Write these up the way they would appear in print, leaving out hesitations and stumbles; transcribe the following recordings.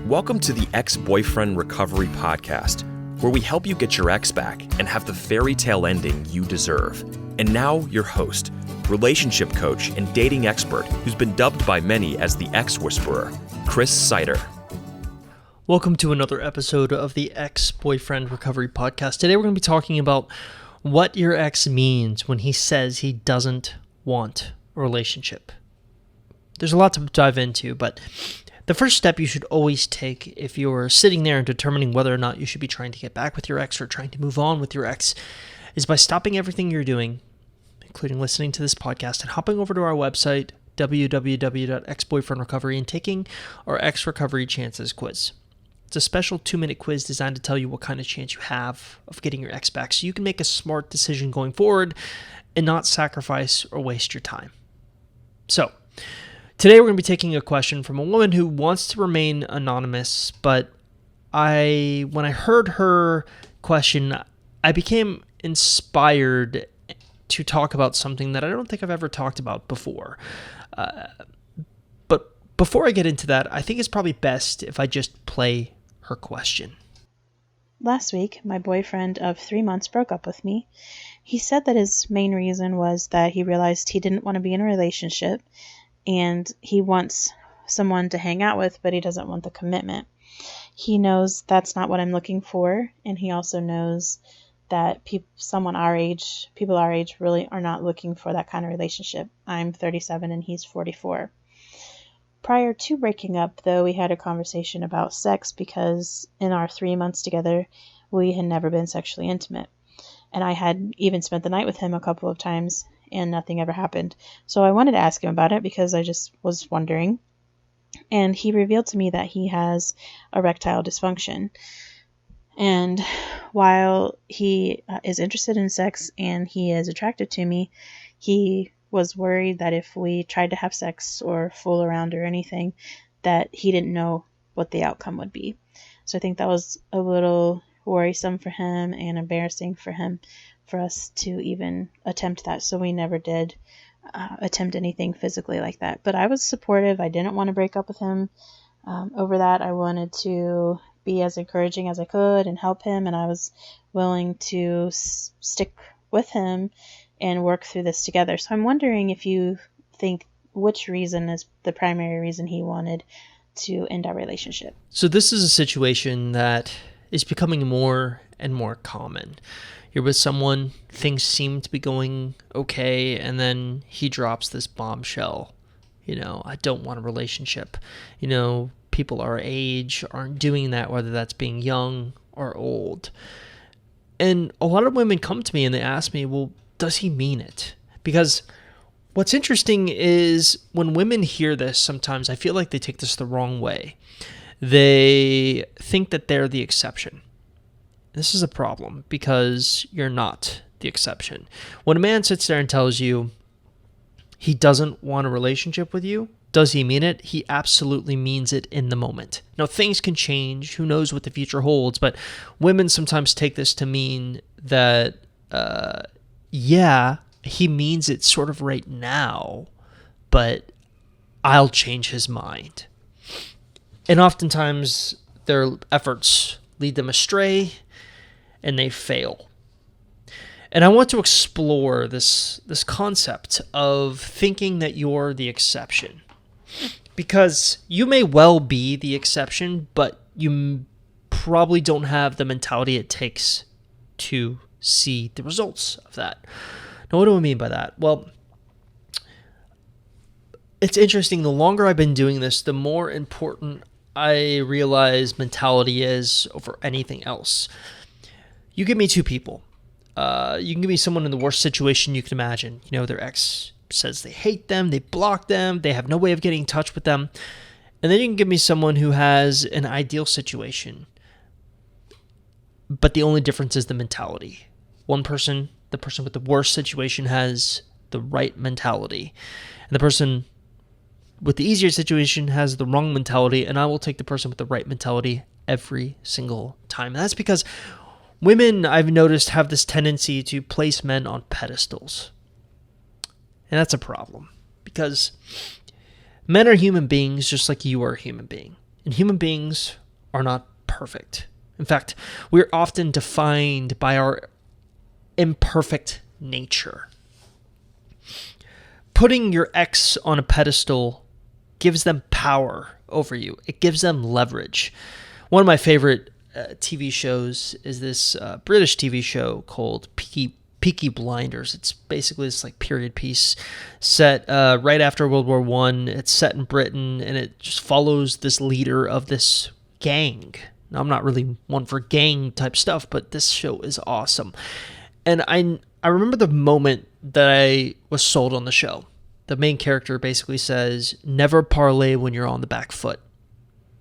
Welcome to the Ex-Boyfriend Recovery Podcast, where we help you get your ex back and have the fairy tale ending you deserve. And now, your host, relationship coach and dating expert who's been dubbed by many as the ex-whisperer, Chris Sider. Welcome to another episode of the Ex-Boyfriend Recovery Podcast. Today we're going to be talking about what your ex means when he says he doesn't want a relationship. There's a lot to dive into, but the first step you should always take if you're sitting there and determining whether or not you should be trying to get back with your ex or trying to move on with your ex is by stopping everything you're doing, including listening to this podcast, and hopping over to our website, www.exboyfriendrecovery, and taking our Ex Recovery Chances quiz. It's a special 2-minute quiz designed to tell you what kind of chance you have of getting your ex back so you can make a smart decision going forward and not sacrifice or waste your time. So, today we're going to be taking a question from a woman who wants to remain anonymous, but when I heard her question, I became inspired to talk about something that I don't think I've ever talked about before. But before I get into that, I think it's probably best if I just play her question. Last week, my boyfriend of 3 months broke up with me. He said that his main reason was that he realized he didn't want to be in a relationship and he wants someone to hang out with, but he doesn't want the commitment. He knows that's not what I'm looking for, and he also knows that people our age really are not looking for that kind of relationship. I'm 37 and he's 44. Prior to breaking up, though, we had a conversation about sex because in our 3 months together, we had never been sexually intimate. And I had even spent the night with him a couple of times and nothing ever happened. So I wanted to ask him about it because I just was wondering. And he revealed to me that he has erectile dysfunction. And while he is interested in sex and he is attracted to me, he was worried that if we tried to have sex or fool around or anything, that he didn't know what the outcome would be. So I think that was a little worrisome for him and embarrassing for him for us to even attempt that. So we never did attempt anything physically like that. But I was supportive. I didn't want to break up with him over that. I wanted to be as encouraging as I could and help him. And I was willing to stick with him and work through this together. So I'm wondering if you think which reason is the primary reason he wanted to end our relationship. So this is a situation that is becoming more and more common. You're with someone, things seem to be going okay, and then he drops this bombshell. I don't want a relationship. People our age aren't doing that, whether that's being young or old. And a lot of women come to me and they ask me, well, does he mean it? Because what's interesting is when women hear this, sometimes I feel like they take this the wrong way. They think that they're the exception. This is a problem because you're not the exception. When a man sits there and tells you he doesn't want a relationship with you, does he mean it? He absolutely means it in the moment. Now, things can change. Who knows what the future holds? But women sometimes take this to mean that, yeah, he means it sort of right now, but I'll change his mind. And oftentimes their efforts lead them astray and they fail. And I want to explore this concept of thinking that you're the exception. Because you may well be the exception, but you probably don't have the mentality it takes to see the results of that. Now, what do I mean by that? Well, it's interesting. The longer I've been doing this, the more important I realize mentality is over anything else. You give me two people. You can give me someone in the worst situation you can imagine. Their ex says they hate them, they block them, they have no way of getting in touch with them. And then you can give me someone who has an ideal situation. But the only difference is the mentality. One person, the person with the worst situation, has the right mentality. And the person with the easier situation has the wrong mentality, and I will take the person with the right mentality every single time. And that's because women, I've noticed, have this tendency to place men on pedestals. And that's a problem because men are human beings just like you are a human being. And human beings are not perfect. In fact, we're often defined by our imperfect nature. Putting your ex on a pedestal gives them power over you. It gives them leverage. One of my favorite TV shows is this British TV show called Peaky Blinders. It's basically this like period piece set right after World War I. It's set in Britain, and it just follows this leader of this gang. Now, I'm not really one for gang type stuff, but this show is awesome. And I remember the moment that I was sold on the show. The main character basically says, never parlay when you're on the back foot.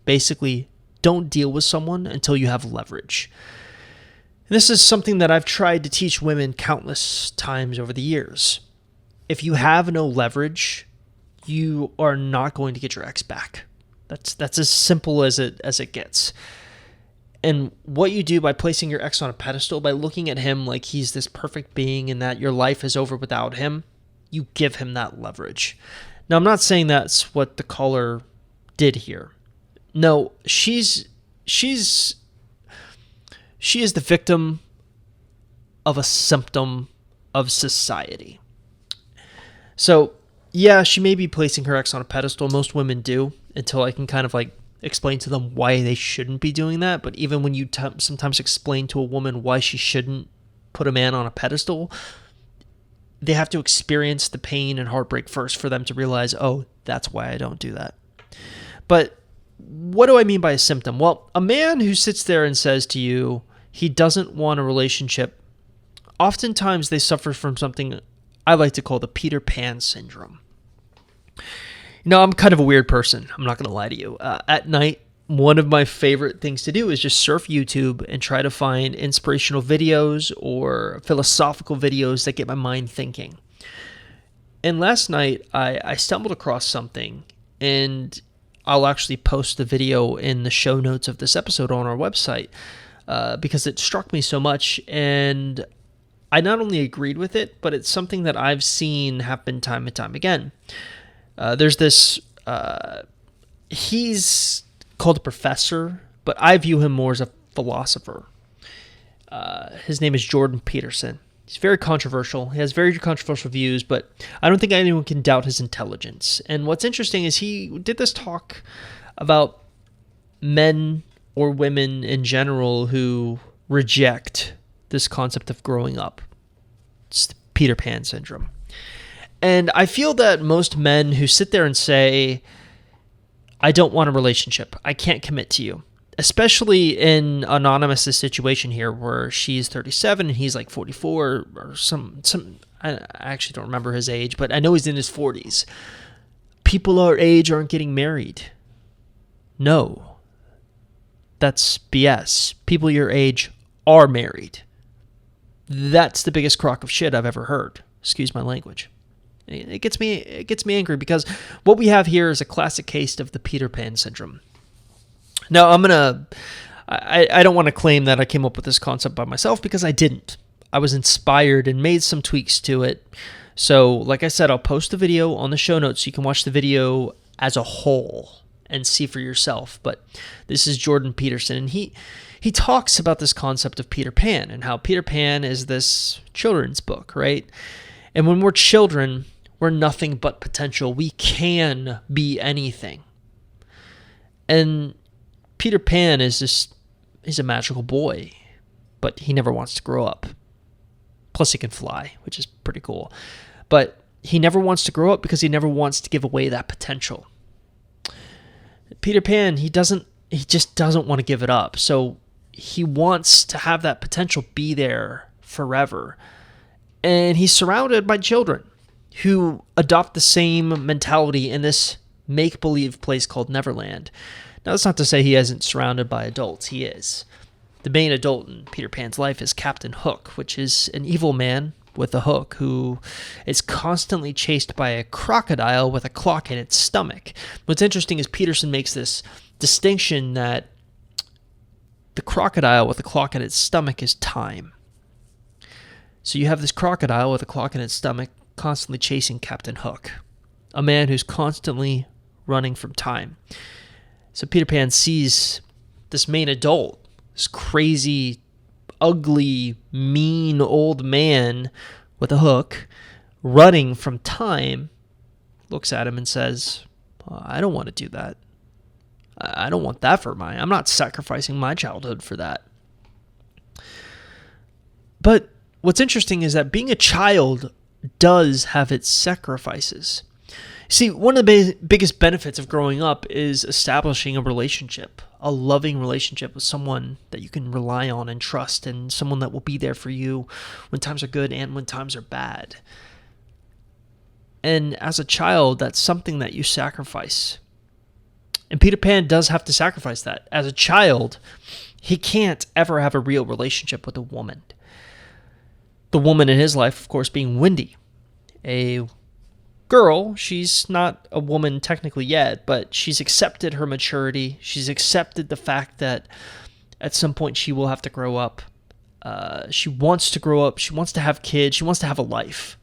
Basically, don't deal with someone until you have leverage. And this is something that I've tried to teach women countless times over the years. If you have no leverage, you are not going to get your ex back. That's as simple as it gets. And what you do by placing your ex on a pedestal, by looking at him like he's this perfect being and that your life is over without him, you give him that leverage. Now, I'm not saying that's what the caller did here. No, she is the victim of a symptom of society. So, yeah, she may be placing her ex on a pedestal. Most women do, until I can kind of like explain to them why they shouldn't be doing that. But even when you sometimes explain to a woman why she shouldn't put a man on a pedestal, they have to experience the pain and heartbreak first for them to realize, oh, that's why I don't do that. But what do I mean by a symptom? Well, a man who sits there and says to you he doesn't want a relationship, oftentimes they suffer from something I like to call the Peter Pan syndrome. Now, I'm kind of a weird person. I'm not going to lie to you. At night, one of my favorite things to do is just surf YouTube and try to find inspirational videos or philosophical videos that get my mind thinking. And last night, I stumbled across something, and I'll actually post the video in the show notes of this episode on our website because it struck me so much, and I not only agreed with it, but it's something that I've seen happen time and time again. There's this, he's called a professor, but I view him more as a philosopher. His name is Jordan Peterson. He's very controversial. He has very controversial views, but I don't think anyone can doubt his intelligence. And what's interesting is he did this talk about men or women in general who reject this concept of growing up. It's the Peter Pan syndrome. And I feel that most men who sit there and say, I don't want a relationship, I can't commit to you, especially in Anonymous' situation here where she's 37 and he's like 44 or some I actually don't remember his age, but I know he's in his 40s. People our age aren't getting married. No. That's BS. People your age are married. That's the biggest crock of shit I've ever heard. Excuse my language. It gets me angry because what we have here is a classic case of the Peter Pan syndrome. Now, I don't want to claim that I came up with this concept by myself because I didn't. I was inspired and made some tweaks to it. So, like I said, I'll post the video on the show notes so you can watch the video as a whole and see for yourself. But this is Jordan Peterson, and he talks about this concept of Peter Pan and how Peter Pan is this children's book, right? And when we're children, we're nothing but potential. We can be anything. And Peter Pan he's a magical boy, but he never wants to grow up. Plus he can fly, which is pretty cool. But he never wants to grow up because he never wants to give away that potential. Peter Pan, he just doesn't want to give it up. So he wants to have that potential be there forever. And he's surrounded by children who adopt the same mentality in this make-believe place called Neverland. Now, that's not to say he isn't surrounded by adults. He is. The main adult in Peter Pan's life is Captain Hook, which is an evil man with a hook who is constantly chased by a crocodile with a clock in its stomach. What's interesting is Peterson makes this distinction that the crocodile with a clock in its stomach is time. So you have this crocodile with a clock in its stomach constantly chasing Captain Hook, a man who's constantly running from time. So Peter Pan sees this main adult, this crazy, ugly, mean old man with a hook, running from time, looks at him and says, I don't want to do that. I don't want that I'm not sacrificing my childhood for that. But what's interesting is that being a child does have its sacrifices. See, one of the biggest benefits of growing up is establishing a relationship, a loving relationship with someone that you can rely on and trust, and someone that will be there for you when times are good and when times are bad. And as a child, that's something that you sacrifice. And Peter Pan does have to sacrifice that. As a child, he can't ever have a real relationship with a woman. The woman in his life, of course, being Wendy, a girl. She's not a woman technically yet, but she's accepted her maturity. She's accepted the fact that at some point she will have to grow up. She wants to grow up. She wants to have kids. She wants to have a life.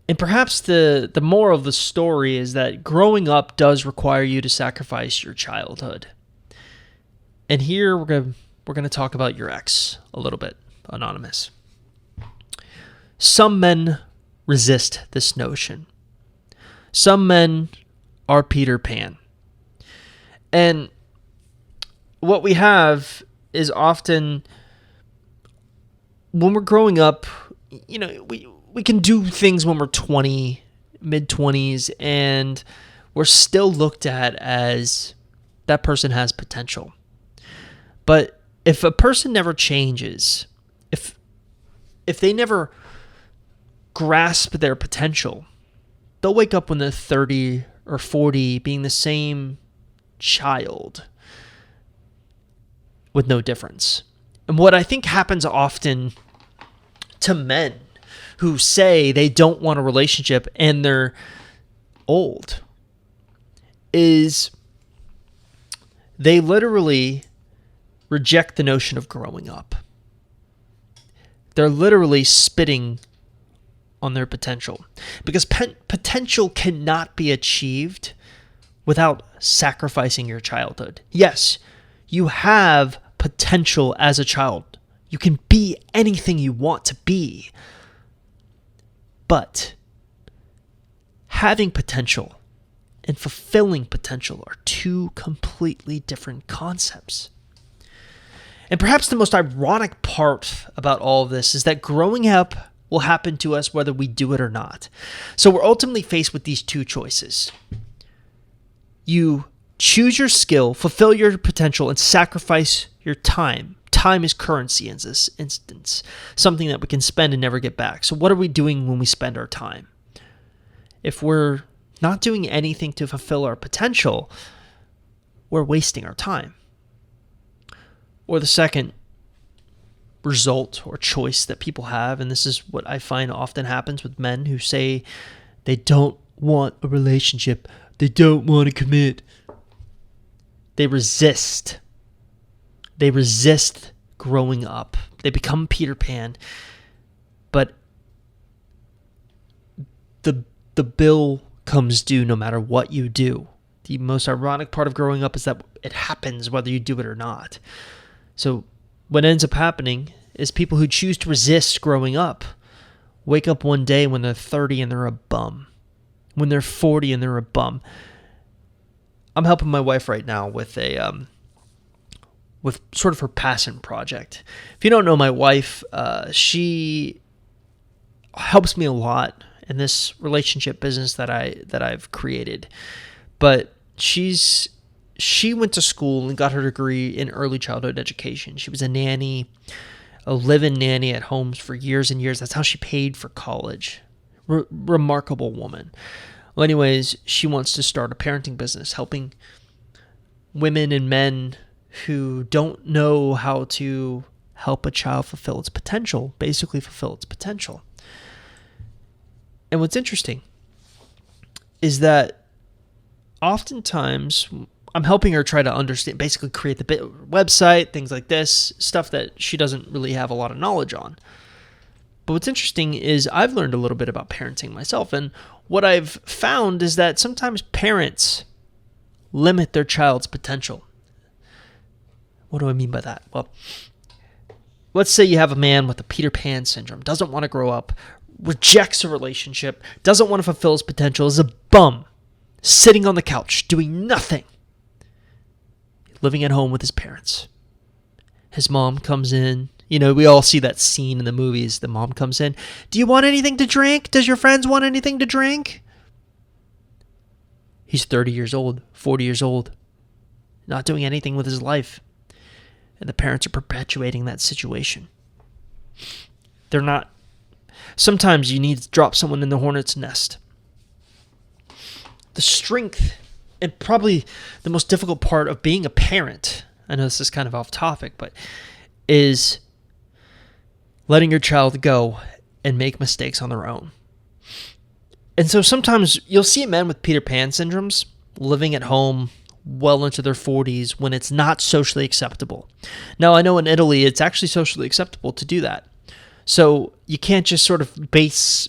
And perhaps the moral of the story is that growing up does require you to sacrifice your childhood. And here we're going to talk about your ex a little bit, Anonymous. Some men resist this notion. Some men are Peter Pan. And what we have is often when we're growing up, we can do things when we're 20, mid-20s, and we're still looked at as that person has potential. But if a person never changes, if they never grasp their potential, they'll wake up when they're 30 or 40 being the same child with no difference. And what I think happens often to men who say they don't want a relationship and they're old is they literally reject the notion of growing up. They're literally spitting on their potential, because potential cannot be achieved without sacrificing your childhood. Yes, you have potential as a child. You can be anything you want to be. But having potential and fulfilling potential are two completely different concepts. And perhaps the most ironic part about all of this is that growing up will happen to us whether we do it or not. So we're ultimately faced with these two choices. You choose your skill, fulfill your potential, and sacrifice your time. Time is currency in this instance, something that we can spend and never get back. So what are we doing when we spend our time? If we're not doing anything to fulfill our potential, we're wasting our time. Or the second result or choice that people have, and this is what I find often happens with men who say they don't want a relationship, they don't want to commit. They resist growing up. They become Peter Pan, but the bill comes due no matter what you do. The most ironic part of growing up is that it happens whether you do it or not. So what ends up happening is people who choose to resist growing up wake up one day when they're 30 and they're a bum. When they're 40 and they're a bum. I'm helping my wife right now with with sort of her passion project. If you don't know my wife, she helps me a lot in this relationship business that I've created. But she went to school and got her degree in early childhood education. She was a nanny, a live-in nanny at homes for years and years. That's how she paid for college. Remarkable woman. Well, anyways, she wants to start a parenting business, helping women and men who don't know how to help a child fulfill its potential, basically fulfill its potential. And what's interesting is that oftentimes I'm helping her try to understand, basically create the website, things like this, stuff that she doesn't really have a lot of knowledge on. But what's interesting is I've learned a little bit about parenting myself, and what I've found is that sometimes parents limit their child's potential. What do I mean by that? Well, let's say you have a man with a Peter Pan syndrome, doesn't want to grow up, rejects a relationship, doesn't want to fulfill his potential, is a bum, sitting on the couch, doing nothing, living at home with his parents. His mom comes in. You know, we all see that scene in the movies. The mom comes in. Do you want anything to drink? Does your friends want anything to drink? He's 30 years old, 40 years old, not doing anything with his life. And the parents are perpetuating that situation. They're not. Sometimes you need to drop someone in the hornet's nest. The strength, and probably the most difficult part of being a parent, I know this is kind of off topic, but is letting your child go and make mistakes on their own. And so sometimes you'll see men with Peter Pan syndromes living at home well into their 40s when it's not socially acceptable. Now, I know in Italy, it's actually socially acceptable to do that. So you can't just sort of base,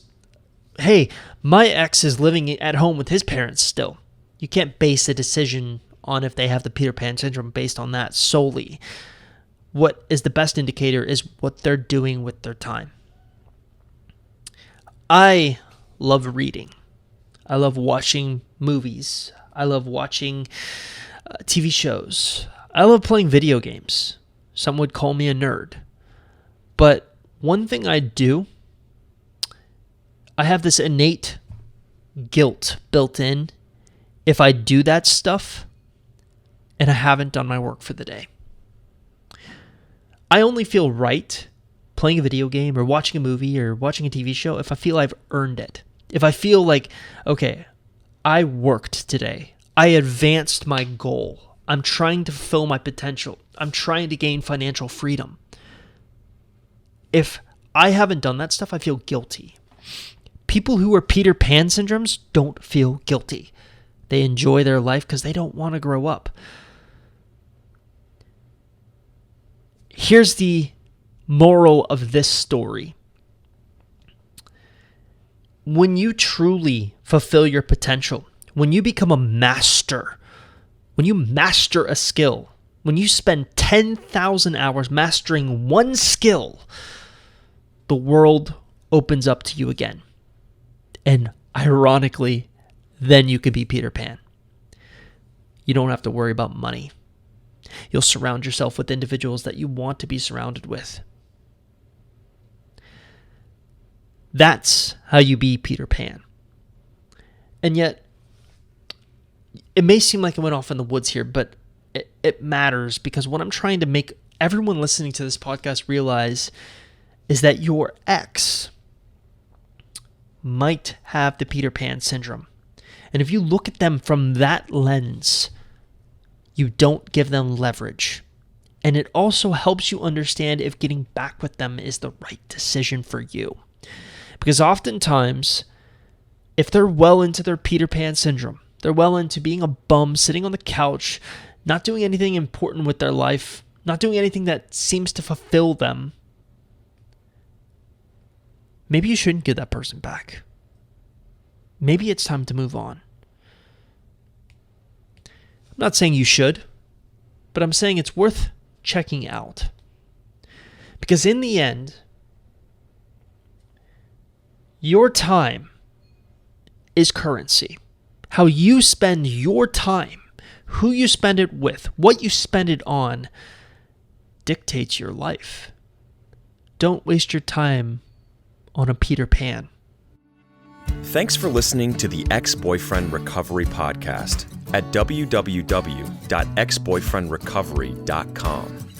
hey, my ex is living at home with his parents still. You can't base a decision on if they have the Peter Pan syndrome based on that solely. What is the best indicator is what they're doing with their time. I love reading. I love watching movies. I love watching TV shows. I love playing video games. Some would call me a nerd. But one thing I do, I have this innate guilt built in if I do that stuff and I haven't done my work for the day. I only feel right playing a video game or watching a movie or watching a TV show if I feel I've earned it. If I feel like, okay, I worked today. I advanced my goal. I'm trying to fulfill my potential. I'm trying to gain financial freedom. If I haven't done that stuff, I feel guilty. People who are Peter Pan syndromes don't feel guilty. They enjoy their life because they don't want to grow up. Here's the moral of this story. When you truly fulfill your potential, when you become a master, when you master a skill, when you spend 10,000 hours mastering one skill, the world opens up to you again. And ironically, then you could be Peter Pan. You don't have to worry about money. You'll surround yourself with individuals that you want to be surrounded with. That's how you be Peter Pan. And yet, it may seem like I went off in the woods here, but it matters because what I'm trying to make everyone listening to this podcast realize is that your ex might have the Peter Pan syndrome. And if you look at them from that lens, you don't give them leverage. And it also helps you understand if getting back with them is the right decision for you. Because oftentimes, if they're well into their Peter Pan syndrome, they're well into being a bum, sitting on the couch, not doing anything important with their life, not doing anything that seems to fulfill them, maybe you shouldn't give that person back. Maybe it's time to move on. I'm not saying you should, but I'm saying it's worth checking out. Because in the end, your time is currency. How you spend your time, who you spend it with, what you spend it on, dictates your life. Don't waste your time on a Peter Pan. Thanks for listening to the Ex-Boyfriend Recovery Podcast at www.exboyfriendrecovery.com.